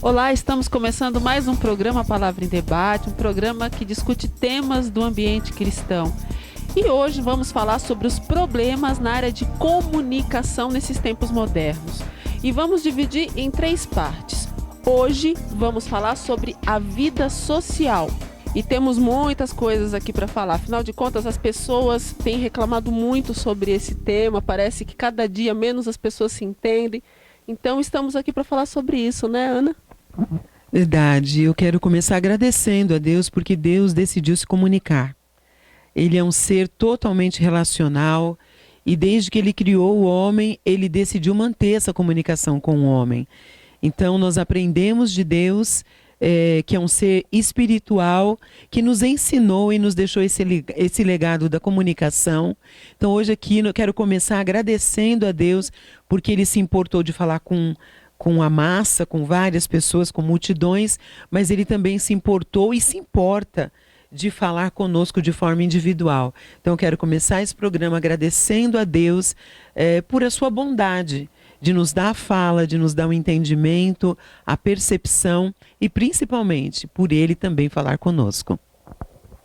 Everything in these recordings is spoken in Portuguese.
Olá, estamos começando mais um programa Palavra em Debate, um programa que discute temas do ambiente cristão. E hoje vamos falar sobre os problemas na área de comunicação nesses tempos modernos. E vamos dividir em 3 partes. Hoje vamos falar sobre a vida social. E temos muitas coisas aqui para falar. Afinal de contas, as pessoas têm reclamado muito sobre esse tema. Parece que cada dia menos as pessoas se entendem. Então estamos aqui para falar sobre isso, né, Ana? Verdade, eu quero começar agradecendo a Deus porque Deus decidiu se comunicar. Ele é um ser totalmente relacional e desde que ele criou o homem, ele decidiu manter essa comunicação com o homem. Então nós aprendemos de Deus, que é um ser espiritual, que nos ensinou e nos deixou esse legado da comunicação. Então hoje aqui eu quero começar agradecendo a Deus porque ele se importou de falar com a massa, com várias pessoas, com multidões, mas ele também se importou e se importa de falar conosco de forma individual. Então eu quero começar esse programa agradecendo a Deus por a sua bondade, de nos dar a fala, de nos dar o entendimento, a percepção e principalmente por ele também falar conosco.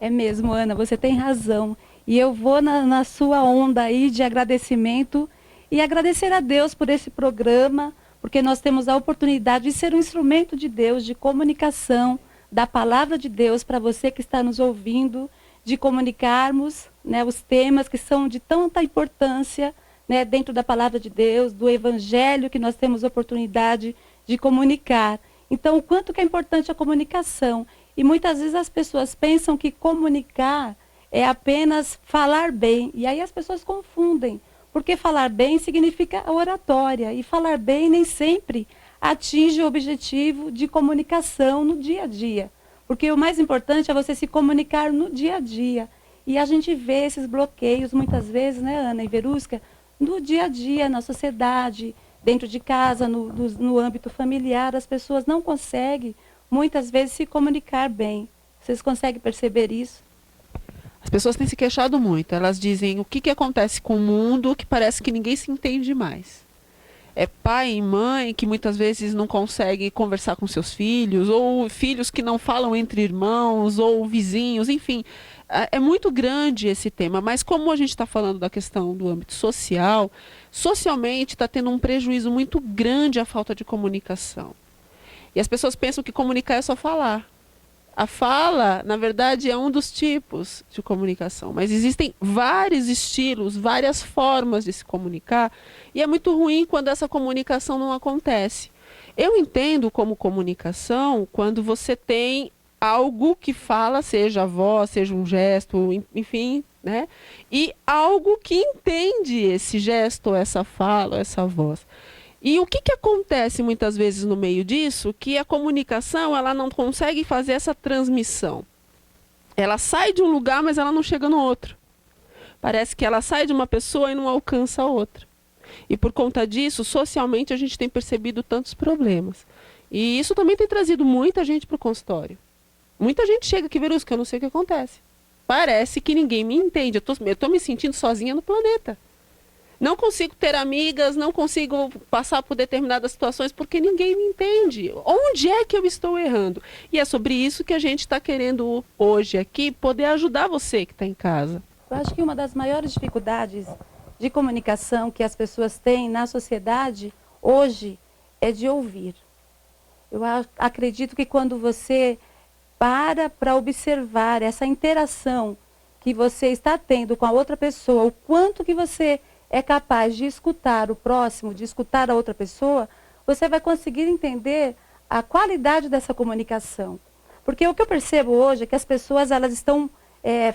É mesmo, Ana, você tem razão. E eu vou na sua onda aí de agradecimento e agradecer a Deus por esse programa, porque nós temos a oportunidade de ser um instrumento de Deus, de comunicação, da palavra de Deus para você que está nos ouvindo, de comunicarmos, né, os temas que são de tanta importância, né, dentro da palavra de Deus, do evangelho que nós temos oportunidade de comunicar. Então, o quanto que é importante a comunicação. E muitas vezes as pessoas pensam que comunicar é apenas falar bem, e aí as pessoas confundem. Porque falar bem significa oratória, e falar bem nem sempre atinge o objetivo de comunicação no dia a dia. Porque o mais importante é você se comunicar no dia a dia. E a gente vê esses bloqueios muitas vezes, né, Ana e Verusca, no dia a dia, na sociedade, dentro de casa, no âmbito familiar, as pessoas não conseguem, muitas vezes, se comunicar bem. Vocês conseguem perceber isso? As pessoas têm se queixado muito. Elas dizem o que acontece com o mundo que parece que ninguém se entende mais. É pai e mãe que muitas vezes não conseguem conversar com seus filhos, ou filhos que não falam entre irmãos, ou vizinhos, enfim. É muito grande esse tema, mas como a gente está falando da questão do âmbito social, socialmente está tendo um prejuízo muito grande a falta de comunicação. E as pessoas pensam que comunicar é só falar. A fala, na verdade, é um dos tipos de comunicação, mas existem vários estilos, várias formas de se comunicar, e é muito ruim quando essa comunicação não acontece. Eu entendo como comunicação quando você tem algo que fala, seja a voz, seja um gesto, enfim, né? E algo que entende esse gesto, essa fala, essa voz. E o que acontece muitas vezes no meio disso? Que a comunicação ela não consegue fazer essa transmissão. Ela sai de um lugar, mas ela não chega no outro. Parece que ela sai de uma pessoa e não alcança a outra. E por conta disso, socialmente, a gente tem percebido tantos problemas. E isso também tem trazido muita gente para o consultório. Muita gente chega aqui, Verusca, eu não sei o que acontece. Parece que ninguém me entende. Eu tô me sentindo sozinha no planeta. Não consigo ter amigas, não consigo passar por determinadas situações porque ninguém me entende. Onde é que eu estou errando? E é sobre isso que a gente está querendo hoje aqui poder ajudar você que está em casa. Eu acho que uma das maiores dificuldades de comunicação que as pessoas têm na sociedade hoje é de ouvir. Eu acredito que quando você para observar essa interação que você está tendo com a outra pessoa, o quanto que você é capaz de escutar o próximo, de escutar a outra pessoa, você vai conseguir entender a qualidade dessa comunicação. Porque o que eu percebo hoje é que as pessoas elas estão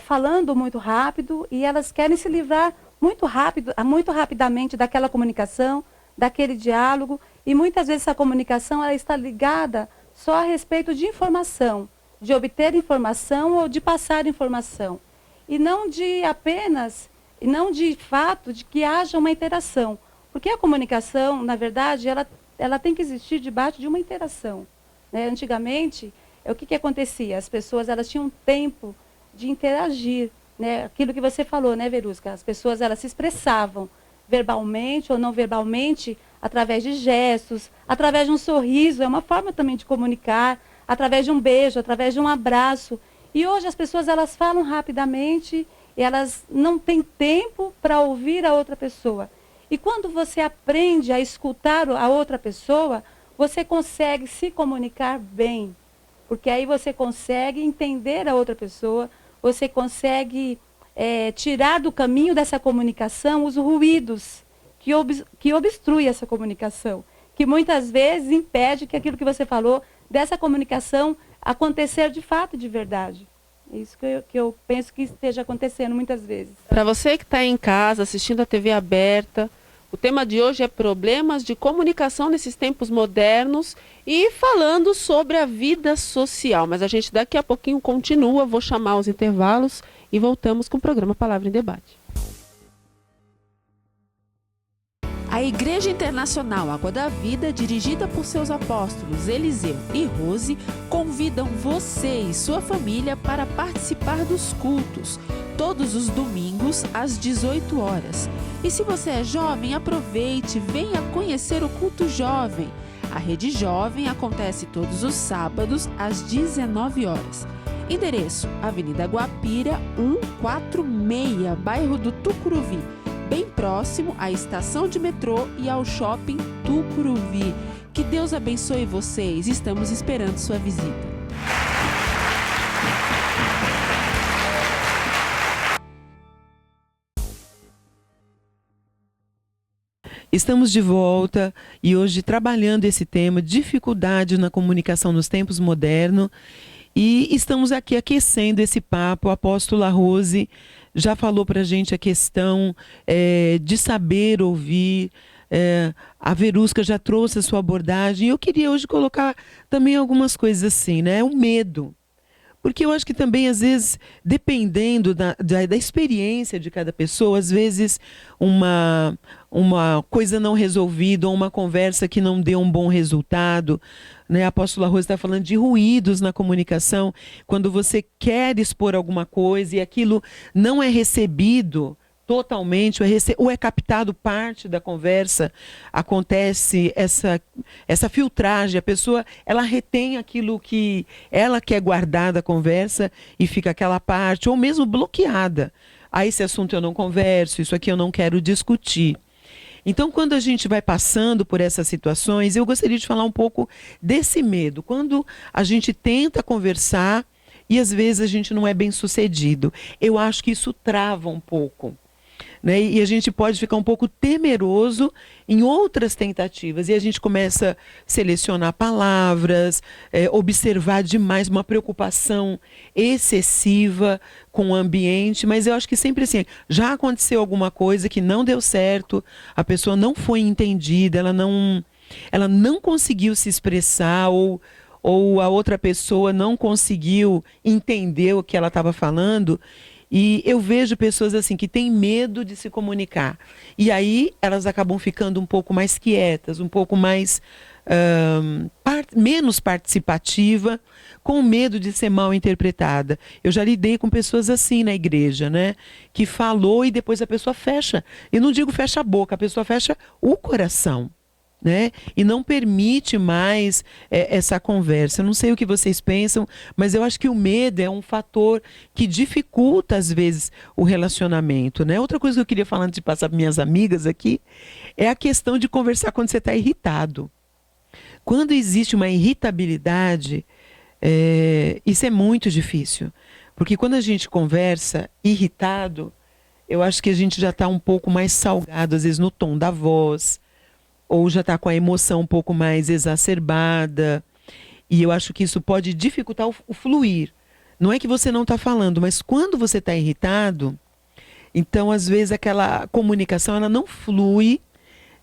falando muito rápido e elas querem se livrar muito rapidamente daquela comunicação, daquele diálogo, e muitas vezes essa comunicação ela está ligada só a respeito de informação, de obter informação ou de passar informação, e não de apenas... E não de fato de que haja uma interação. Porque a comunicação, na verdade, ela tem que existir debaixo de uma interação. Né? Antigamente, o que acontecia? As pessoas elas tinham tempo de interagir. Né? Aquilo que você falou, né, Verusca? As pessoas elas se expressavam verbalmente ou não verbalmente através de gestos, através de um sorriso, é uma forma também de comunicar, através de um beijo, através de um abraço. E hoje as pessoas elas falam rapidamente e elas não têm tempo para ouvir a outra pessoa. E quando você aprende a escutar a outra pessoa, você consegue se comunicar bem. Porque aí você consegue entender a outra pessoa, você consegue tirar do caminho dessa comunicação os ruídos que obstruem essa comunicação, que muitas vezes impede que aquilo que você falou, dessa comunicação acontecer de fato, de verdade. É isso que eu penso que esteja acontecendo muitas vezes. Para você que está em casa, assistindo a TV aberta, o tema de hoje é problemas de comunicação nesses tempos modernos e falando sobre a vida social. Mas a gente daqui a pouquinho continua, vou chamar os intervalos e voltamos com o programa Palavra em Debate. A Igreja Internacional Água da Vida, dirigida por seus apóstolos Eliseu e Rose, convidam você e sua família para participar dos cultos, todos os domingos às 18 horas. E se você é jovem, aproveite, venha conhecer o culto jovem. A Rede Jovem acontece todos os sábados às 19 horas. Endereço: Avenida Guapira, 146, bairro do Tucuruvi, bem próximo à estação de metrô e ao shopping Tucuruvi. Que Deus abençoe vocês, estamos esperando sua visita. Estamos de volta e hoje trabalhando esse tema, dificuldade na comunicação nos tempos modernos. E estamos aqui aquecendo esse papo. A apóstola Rose já falou para a gente a questão de saber ouvir. A Verusca já trouxe a sua abordagem. E eu queria hoje colocar também algumas coisas assim, né? O medo. Porque eu acho que também, às vezes, dependendo da experiência de cada pessoa, às vezes uma coisa não resolvida ou uma conversa que não deu um bom resultado, né? A apóstola Rose está falando de ruídos na comunicação, quando você quer expor alguma coisa e aquilo não é recebido totalmente, ou é captado parte da conversa, acontece essa filtragem, a pessoa ela retém aquilo que ela quer guardar da conversa e fica aquela parte, ou mesmo bloqueada. Esse assunto eu não converso, isso aqui eu não quero discutir. Então, quando a gente vai passando por essas situações, eu gostaria de falar um pouco desse medo. Quando a gente tenta conversar e às vezes a gente não é bem sucedido, eu acho que isso trava um pouco. Né? E a gente pode ficar um pouco temeroso em outras tentativas. E a gente começa a selecionar palavras, observar demais, uma preocupação excessiva com o ambiente. Mas eu acho que sempre assim, já aconteceu alguma coisa que não deu certo, a pessoa não foi entendida, ela não conseguiu se expressar, ou a outra pessoa não conseguiu entender o que ela estava falando. E eu vejo pessoas assim que têm medo de se comunicar. E aí elas acabam ficando um pouco mais quietas, um pouco mais menos participativa, com medo de ser mal interpretada. Eu já lidei com pessoas assim na igreja, né? Que falou e depois a pessoa fecha. Eu não digo fecha a boca, a pessoa fecha o coração. Né? E não permite mais essa conversa. Eu não sei o que vocês pensam, mas eu acho que o medo é um fator que dificulta, às vezes, o relacionamento. Né? Outra coisa que eu queria falar antes de passar para minhas amigas aqui é a questão de conversar quando você está irritado. Quando existe uma irritabilidade, isso é muito difícil. Porque quando a gente conversa irritado, eu acho que a gente já está um pouco mais salgado, às vezes no tom da voz, ou já está com a emoção um pouco mais exacerbada. E eu acho que isso pode dificultar o fluir. Não é que você não está falando, mas quando você está irritado, então às vezes aquela comunicação ela não flui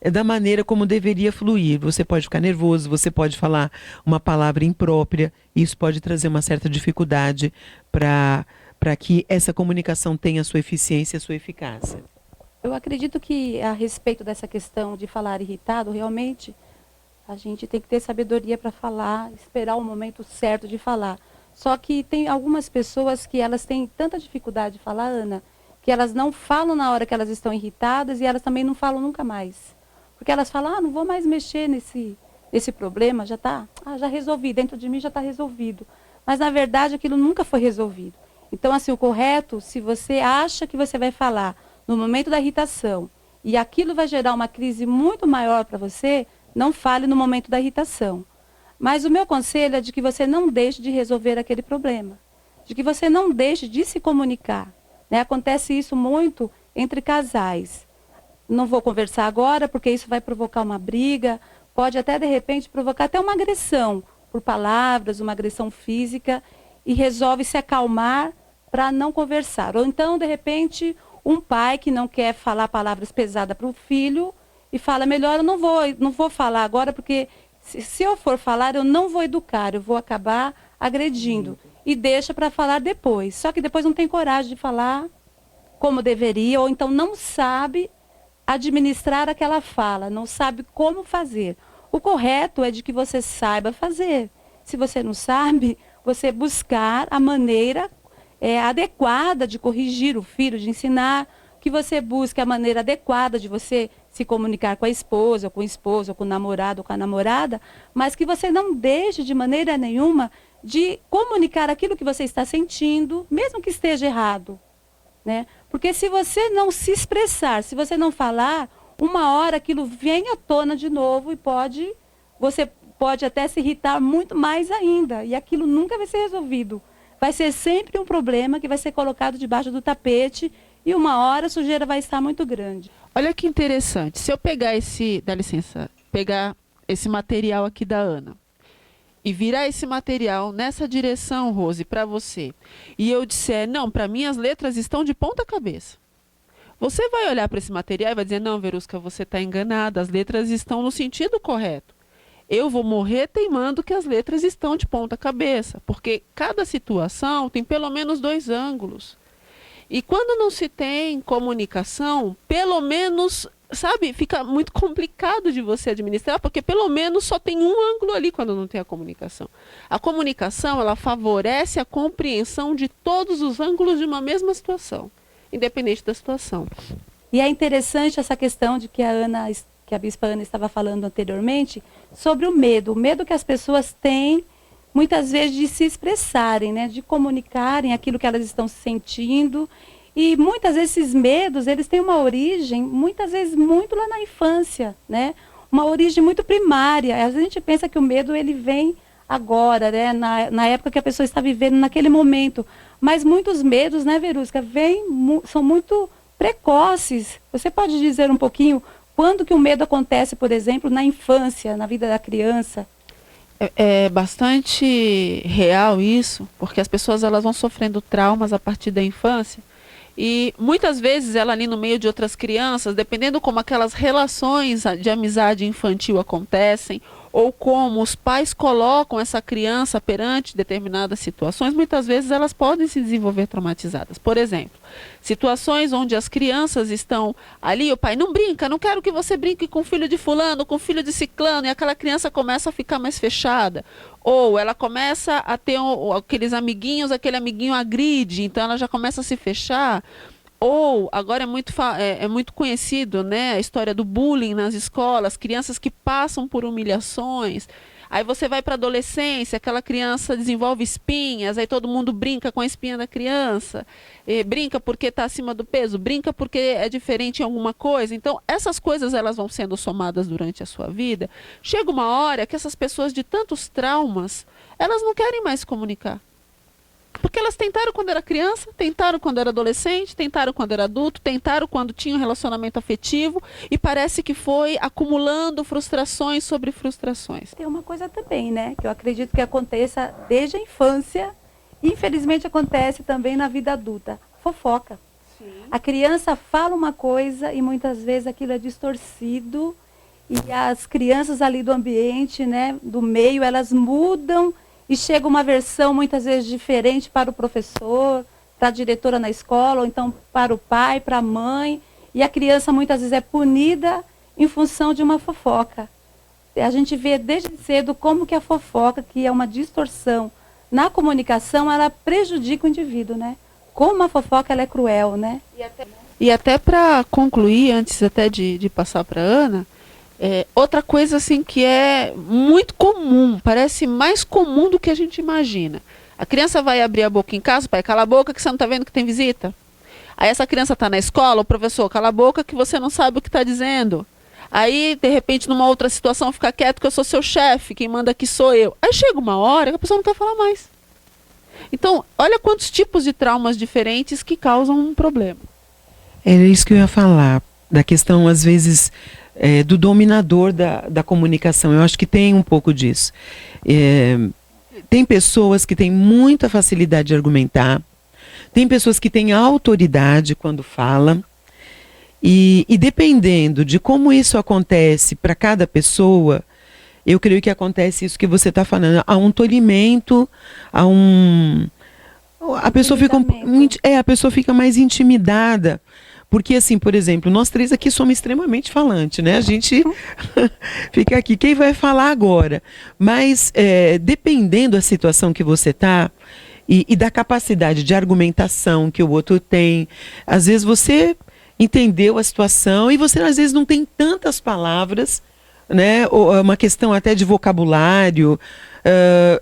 da maneira como deveria fluir. Você pode ficar nervoso, você pode falar uma palavra imprópria, e isso pode trazer uma certa dificuldade para que essa comunicação tenha a sua eficiência e a sua eficácia. Eu acredito que, a respeito dessa questão de falar irritado, realmente a gente tem que ter sabedoria para falar, esperar o momento certo de falar. Só que tem algumas pessoas que elas têm tanta dificuldade de falar, Ana, que elas não falam na hora que elas estão irritadas e elas também não falam nunca mais. Porque elas falam, não vou mais mexer nesse problema, já está, já resolvi, dentro de mim já está resolvido. Mas, na verdade, aquilo nunca foi resolvido. Então, assim, o correto, se você acha que você vai falar no momento da irritação e aquilo vai gerar uma crise muito maior para você, não fale no momento da irritação. Mas o meu conselho é de que você não deixe de resolver aquele problema, de que você não deixe de se comunicar. Né? Acontece isso muito entre casais. Não vou conversar agora, porque isso vai provocar uma briga, pode até, de repente, provocar até uma agressão por palavras, uma agressão física, e resolve se acalmar para não conversar. Ou então, de repente, um pai que não quer falar palavras pesadas para o filho e fala, melhor eu não vou falar agora, porque se eu for falar, eu não vou educar, eu vou acabar agredindo. E deixa para falar depois. Só que depois não tem coragem de falar como deveria, ou então não sabe administrar aquela fala, não sabe como fazer. O correto é de que você saiba fazer. Se você não sabe, você buscar a maneira adequada de corrigir o filho, de ensinar, que você busque a maneira adequada de você se comunicar com a esposa, ou com o esposo, ou com o namorado, ou com a namorada, mas que você não deixe de maneira nenhuma de comunicar aquilo que você está sentindo, mesmo que esteja errado. Né? Porque se você não se expressar, se você não falar, uma hora aquilo vem à tona de novo e você pode até se irritar muito mais ainda. E aquilo nunca vai ser resolvido. Vai ser sempre um problema que vai ser colocado debaixo do tapete e uma hora a sujeira vai estar muito grande. Olha que interessante. Se eu pegar pegar esse material aqui da Ana e virar esse material nessa direção, Rose, para você, e eu disser, não, para mim as letras estão de ponta cabeça. Você vai olhar para esse material e vai dizer, não, Verusca, você está enganada, as letras estão no sentido correto. Eu vou morrer teimando que as letras estão de ponta cabeça, porque cada situação tem pelo menos 2 ângulos. E quando não se tem comunicação, pelo menos, sabe, fica muito complicado de você administrar, porque pelo menos só tem um ângulo ali quando não tem a comunicação. A comunicação, ela favorece a compreensão de todos os ângulos de uma mesma situação, independente da situação. E é interessante essa questão de que a Bispa Ana estava falando anteriormente, sobre o medo que as pessoas têm, muitas vezes, de se expressarem, né, de comunicarem aquilo que elas estão sentindo. E muitas vezes esses medos, eles têm uma origem, muitas vezes, muito lá na infância, né? Uma origem muito primária. Às vezes a gente pensa que o medo ele vem agora, né? Na época que a pessoa está vivendo, naquele momento. Mas muitos medos, né, Verusca, são muito precoces. Você pode dizer um pouquinho quando que o medo acontece, por exemplo, na infância, na vida da criança? É bastante real isso, porque as pessoas elas vão sofrendo traumas a partir da infância. E muitas vezes ela ali no meio de outras crianças, dependendo como aquelas relações de amizade infantil acontecem, ou como os pais colocam essa criança perante determinadas situações, muitas vezes elas podem se desenvolver traumatizadas. Por exemplo, situações onde as crianças estão ali, o pai não brinca, não quero que você brinque com o filho de fulano, com o filho de ciclano, e aquela criança começa a ficar mais fechada. Ou ela começa a ter aqueles amiguinhos, aquele amiguinho agride, então ela já começa a se fechar. Ou, agora é muito conhecido, né, a história do bullying nas escolas, crianças que passam por humilhações. Aí você vai para a adolescência, aquela criança desenvolve espinhas, aí todo mundo brinca com a espinha da criança, brinca porque está acima do peso, brinca porque é diferente em alguma coisa. Então, essas coisas elas vão sendo somadas durante a sua vida. Chega uma hora que essas pessoas de tantos traumas, elas não querem mais se comunicar. Porque elas tentaram quando era criança, tentaram quando era adolescente, tentaram quando era adulto, tentaram quando tinha um relacionamento afetivo e parece que foi acumulando frustrações sobre frustrações. Tem uma coisa também, né, que eu acredito que aconteça desde a infância e infelizmente acontece também na vida adulta, fofoca. Sim. A criança fala uma coisa e muitas vezes aquilo é distorcido e as crianças ali do ambiente, né, do meio, elas mudam e chega uma versão muitas vezes diferente para o professor, para a diretora na escola, ou então para o pai, para a mãe. E a criança muitas vezes é punida em função de uma fofoca. A gente vê desde cedo como que a fofoca, que é uma distorção na comunicação, ela prejudica o indivíduo, né? Como a fofoca ela é cruel, né? E até para concluir, antes até de passar para a Ana, Outra coisa assim que é muito comum, parece mais comum do que a gente imagina. A criança vai abrir a boca em casa, pai, cala a boca que você não está vendo que tem visita. Aí essa criança está na escola, o professor, cala a boca que você não sabe o que está dizendo. Aí, de repente, numa outra situação, fica quieto que eu sou seu chefe, quem manda aqui sou eu. Aí chega uma hora que a pessoa não quer falar mais. Então, olha quantos tipos de traumas diferentes que causam um problema. Era isso que eu ia falar, da questão, às vezes, do dominador da comunicação. Eu acho que tem um pouco disso. Tem pessoas que têm muita facilidade de argumentar, tem pessoas que têm autoridade quando falam, e dependendo de como isso acontece para cada pessoa, eu creio que acontece isso que você está falando, há um tolhimento, a pessoa fica mais intimidada. Porque, assim, por exemplo, nós três aqui somos extremamente falantes, né? A gente fica aqui, quem vai falar agora? Mas, dependendo da situação que você está e da capacidade de argumentação que o outro tem, às vezes você entendeu a situação e você, às vezes, não tem tantas palavras, né? Ou é uma questão até de vocabulário,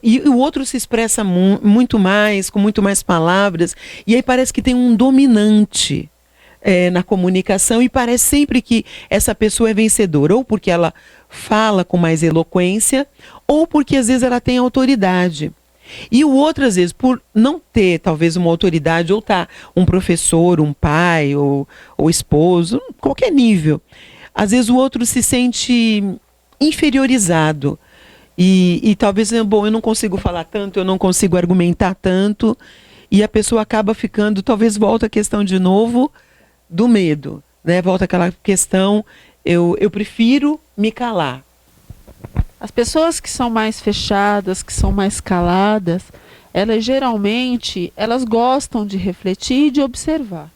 e o outro se expressa muito mais, com muito mais palavras, e aí parece que tem um dominante na comunicação, e parece sempre que essa pessoa é vencedora, ou porque ela fala com mais eloquência, ou porque às vezes ela tem autoridade. E o outro, às vezes, por não ter talvez uma autoridade, ou tá um professor, um pai, ou esposo, qualquer nível, às vezes o outro se sente inferiorizado. E talvez, bom, eu não consigo falar tanto, eu não consigo argumentar tanto, e a pessoa acaba ficando, talvez volta a questão de novo do medo, né? Volta aquela questão, eu prefiro me calar. As pessoas que são mais fechadas, que são mais caladas, elas geralmente, elas gostam de refletir e de observar.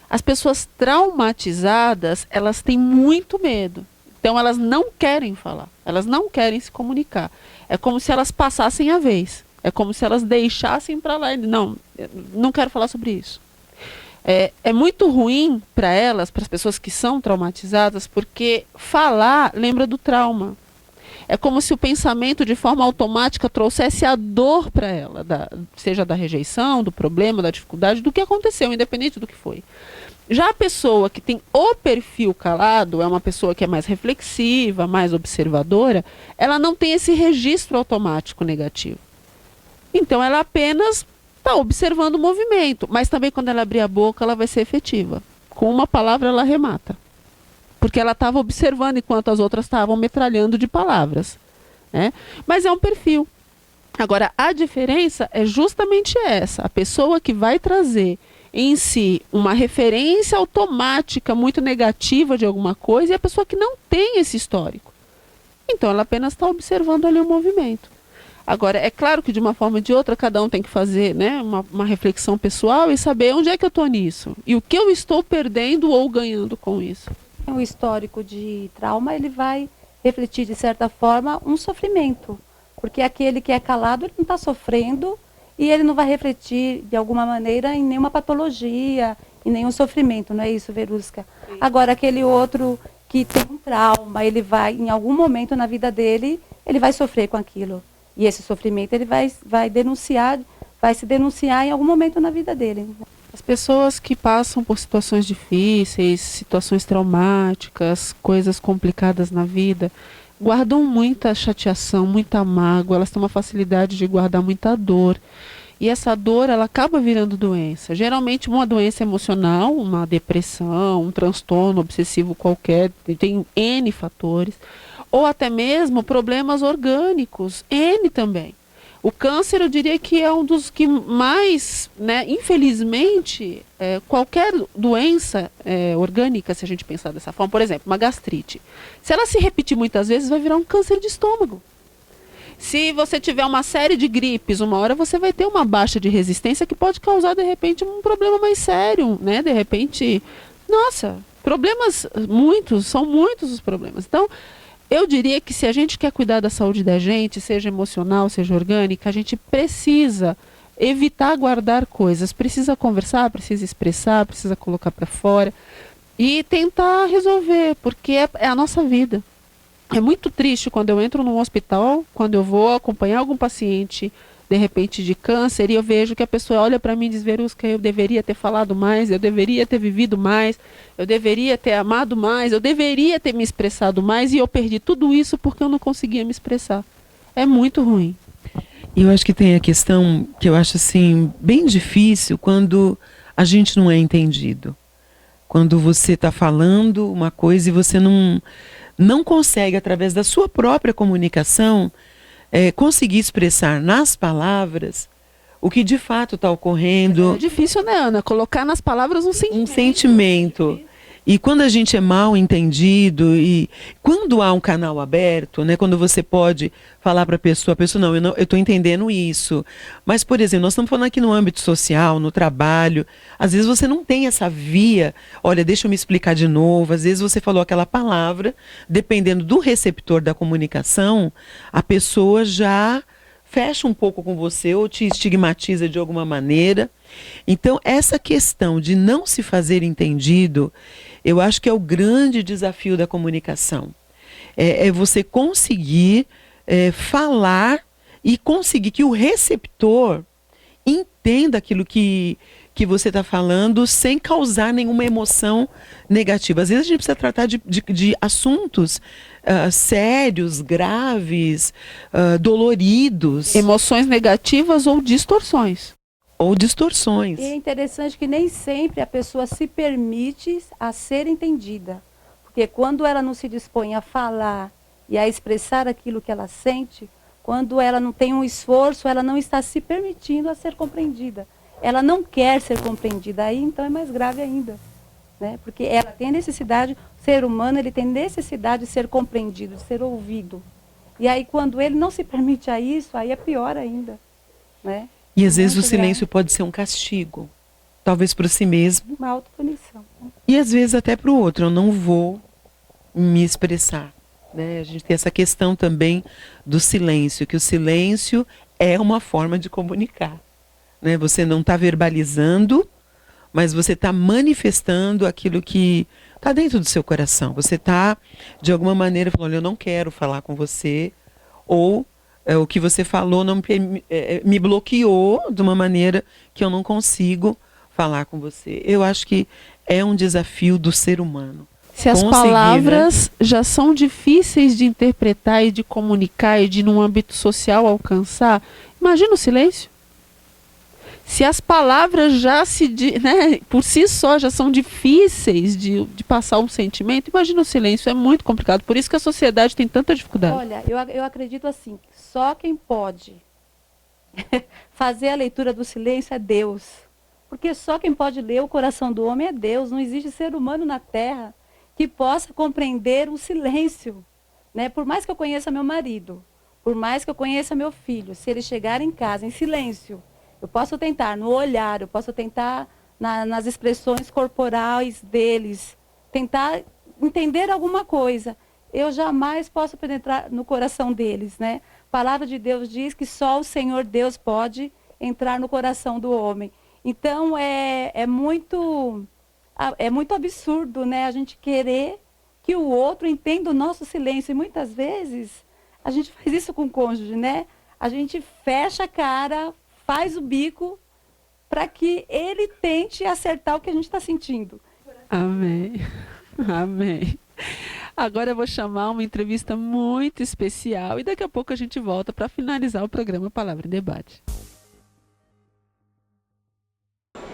As pessoas traumatizadas, elas têm muito medo. Então elas não querem falar, elas não querem se comunicar. É como se elas passassem a vez. É como se elas deixassem para lá. Não quero falar sobre isso. É muito ruim para elas, para as pessoas que são traumatizadas, porque falar lembra do trauma. É como se o pensamento de forma automática trouxesse a dor para ela, seja da rejeição, do problema, da dificuldade, do que aconteceu, independente do que foi. Já a pessoa que tem o perfil calado, é uma pessoa que é mais reflexiva, mais observadora, ela não tem esse registro automático negativo. Então ela apenas está observando o movimento, mas também quando ela abrir a boca, ela vai ser efetiva. Com uma palavra ela remata. Porque ela estava observando enquanto as outras estavam metralhando de palavras, né? Mas é um perfil. Agora, a diferença é justamente essa. A pessoa que vai trazer em si uma referência automática muito negativa de alguma coisa e a pessoa que não tem esse histórico. Então, ela apenas está observando ali o movimento. Agora, é claro que de uma forma ou de outra, cada um tem que fazer, né, uma reflexão pessoal e saber onde é que eu estou nisso. E o que eu estou perdendo ou ganhando com isso. O histórico de trauma, ele vai refletir, de certa forma, um sofrimento. Porque aquele que é calado, ele não está sofrendo e ele não vai refletir, de alguma maneira, em nenhuma patologia, em nenhum sofrimento, não é isso, Verusca? Sim. Agora, aquele outro que tem um trauma, ele vai, em algum momento na vida dele, ele vai sofrer com aquilo. E esse sofrimento, ele vai se denunciar em algum momento na vida dele. As pessoas que passam por situações difíceis, situações traumáticas, coisas complicadas na vida, guardam muita chateação, muita mágoa, elas têm uma facilidade de guardar muita dor. E essa dor, ela acaba virando doença. Geralmente uma doença emocional, uma depressão, um transtorno obsessivo qualquer, tem N fatores. Ou até mesmo problemas orgânicos, N também. O câncer, eu diria que é um dos que mais, né, infelizmente, qualquer doença orgânica, se a gente pensar dessa forma, por exemplo, uma gastrite, se ela se repetir muitas vezes, vai virar um câncer de estômago. Se você tiver uma série de gripes, uma hora você vai ter uma baixa de resistência que pode causar, de repente, um problema mais sério, né? De repente, nossa, problemas são muitos os problemas. Então, eu diria que se a gente quer cuidar da saúde da gente, seja emocional, seja orgânica, a gente precisa evitar guardar coisas, precisa conversar, precisa expressar, precisa colocar para fora e tentar resolver, porque é a nossa vida. É muito triste quando eu entro num hospital, quando eu vou acompanhar algum paciente, de repente de câncer, e eu vejo que a pessoa olha para mim e diz: Verusca, eu deveria ter falado mais, eu deveria ter vivido mais, eu deveria ter amado mais, eu deveria ter me expressado mais, e eu perdi tudo isso porque eu não conseguia me expressar. É muito ruim. E eu acho que tem a questão que eu acho assim bem difícil quando a gente não é entendido. Quando você está falando uma coisa e você não consegue, através da sua própria comunicação, conseguir expressar nas palavras o que de fato está ocorrendo. É difícil, né, Ana? Colocar nas palavras um sentimento. Um sentimento. E quando a gente é mal entendido, e quando há um canal aberto, né, quando você pode falar para a pessoa, não, eu estou entendendo isso. Mas, por exemplo, nós estamos falando aqui no âmbito social, no trabalho, às vezes você não tem essa via, olha, deixa eu me explicar de novo, às vezes você falou aquela palavra, dependendo do receptor da comunicação, a pessoa já fecha um pouco com você ou te estigmatiza de alguma maneira. Então, essa questão de não se fazer entendido, eu acho que é o grande desafio da comunicação. É você conseguir falar e conseguir que o receptor entenda aquilo que você está falando sem causar nenhuma emoção negativa. Às vezes a gente precisa tratar de assuntos sérios, graves, doloridos. Emoções negativas ou distorções. E é interessante que nem sempre a pessoa se permite a ser entendida. Porque quando ela não se dispõe a falar e a expressar aquilo que ela sente, quando ela não tem um esforço, ela não está se permitindo a ser compreendida. Ela não quer ser compreendida, aí então é mais grave ainda. Né? Porque ela tem necessidade, o ser humano ele tem necessidade de ser compreendido, de ser ouvido. E aí quando ele não se permite a isso, aí é pior ainda. Né? E às vezes o silêncio pode ser um castigo. Talvez para si mesmo. Uma autopunição. E às vezes até para o outro. Eu não vou me expressar. Né? A gente tem essa questão também do silêncio. Que o silêncio é uma forma de comunicar. Né? Você não está verbalizando, mas você está manifestando aquilo que está dentro do seu coração. Você está, de alguma maneira, falando: olha, eu não quero falar com você. Ou o que você falou me bloqueou de uma maneira que eu não consigo falar com você. Eu acho que é um desafio do ser humano. Se as palavras, né, já são difíceis de interpretar e de comunicar e de, num âmbito social, alcançar, imagina o silêncio. Se as palavras já né, por si só já são difíceis de passar um sentimento, imagina o silêncio, é muito complicado. Por isso que a sociedade tem tanta dificuldade. Olha, eu acredito assim, só quem pode fazer a leitura do silêncio é Deus. Porque só quem pode ler o coração do homem é Deus. Não existe ser humano na Terra que possa compreender o silêncio. Né? Por mais que eu conheça meu marido, por mais que eu conheça meu filho, se ele chegar em casa em silêncio, eu posso tentar no olhar, eu posso tentar nas expressões corporais deles, tentar entender alguma coisa. Eu jamais posso penetrar no coração deles, né? A palavra de Deus diz que só o Senhor Deus pode entrar no coração do homem. Então, é muito absurdo, né? A gente querer que o outro entenda o nosso silêncio. E muitas vezes, a gente faz isso com o cônjuge, né? A gente fecha a cara, faz o bico para que ele tente acertar o que a gente está sentindo. Amém. Amém. Agora eu vou chamar uma entrevista muito especial e daqui a pouco a gente volta para finalizar o programa Palavra em Debate.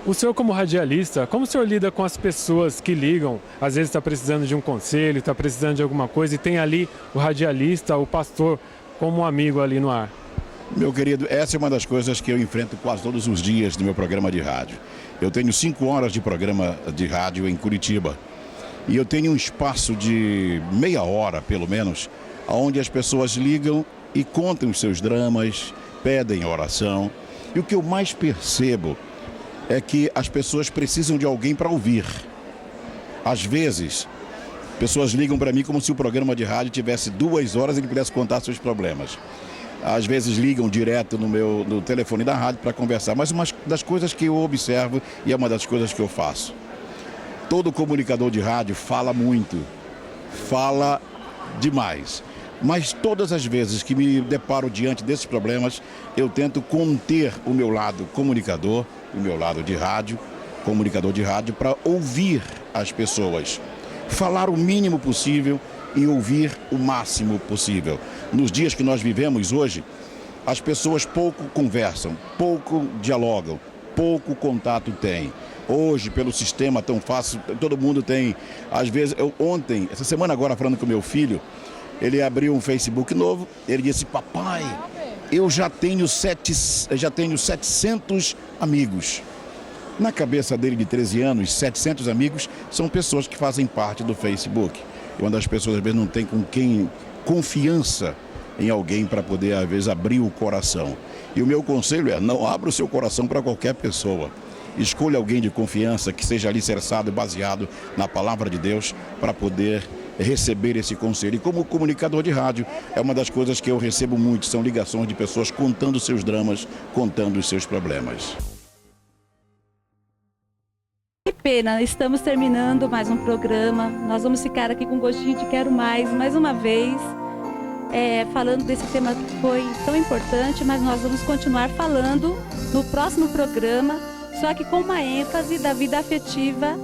O senhor, como radialista, como o senhor lida com as pessoas que ligam? Às vezes está precisando de um conselho, está precisando de alguma coisa e tem ali o radialista, o pastor, como um amigo ali no ar. Meu querido, essa é uma das coisas que eu enfrento quase todos os dias no meu programa de rádio. Eu tenho 5 horas de programa de rádio em Curitiba. E eu tenho um espaço de meia hora, pelo menos, onde as pessoas ligam e contam os seus dramas, pedem oração. E o que eu mais percebo é que as pessoas precisam de alguém para ouvir. Às vezes, pessoas ligam para mim como se o programa de rádio tivesse 2 horas e ele pudesse contar seus problemas. Às vezes ligam direto no telefone da rádio para conversar, mas uma das coisas que eu observo e é uma das coisas que eu faço. Todo comunicador de rádio fala muito, fala demais. Mas todas as vezes que me deparo diante desses problemas, eu tento conter o meu lado comunicador, o meu lado de rádio, comunicador de rádio, para ouvir as pessoas. Falar o mínimo possível e ouvir o máximo possível. Nos dias que nós vivemos hoje, as pessoas pouco conversam, pouco dialogam, pouco contato têm. Hoje, pelo sistema tão fácil, todo mundo tem, às vezes, essa semana agora falando com meu filho, ele abriu um Facebook novo, ele disse: papai, eu já tenho 700 amigos. Na cabeça dele de 13 anos, 700 amigos são pessoas que fazem parte do Facebook. Quando as pessoas às vezes não têm com quem confiança em alguém para poder às vezes abrir o coração. E o meu conselho é: não abra o seu coração para qualquer pessoa. Escolha alguém de confiança que seja alicerçado e baseado na palavra de Deus para poder receber esse conselho. E como comunicador de rádio, é uma das coisas que eu recebo muito, são ligações de pessoas contando seus dramas, contando os seus problemas. Que pena, estamos terminando mais um programa. Nós vamos ficar aqui com gostinho de quero mais uma vez, falando desse tema que foi tão importante, mas nós vamos continuar falando no próximo programa, só que com uma ênfase da vida afetiva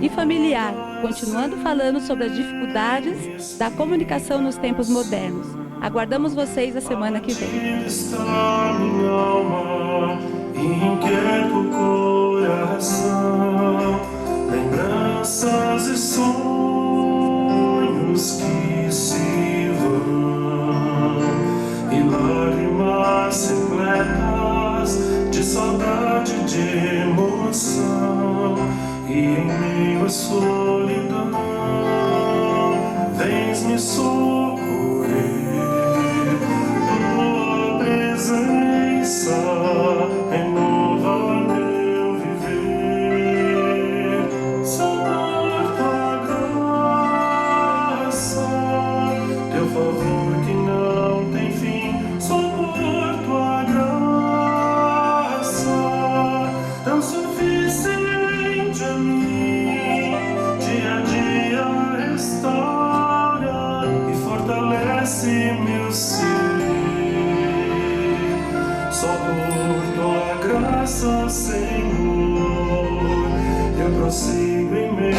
e familiar, continuando falando sobre as dificuldades da comunicação nos tempos modernos. Aguardamos vocês a semana que vem. Está minha alma, inquieto coração, lembranças e sonhos que se vão, e lágrimas repletas de saudade, de emoção, e em meio à solidão vens me socorrer. Tua presença renova meu viver. Só por tua graça, teu favor que não tem fim. Só por tua graça, tão suficiente a mim. Dia a dia restaura e fortalece meu ser. Só por tua graça, Senhor, eu prossigo em meu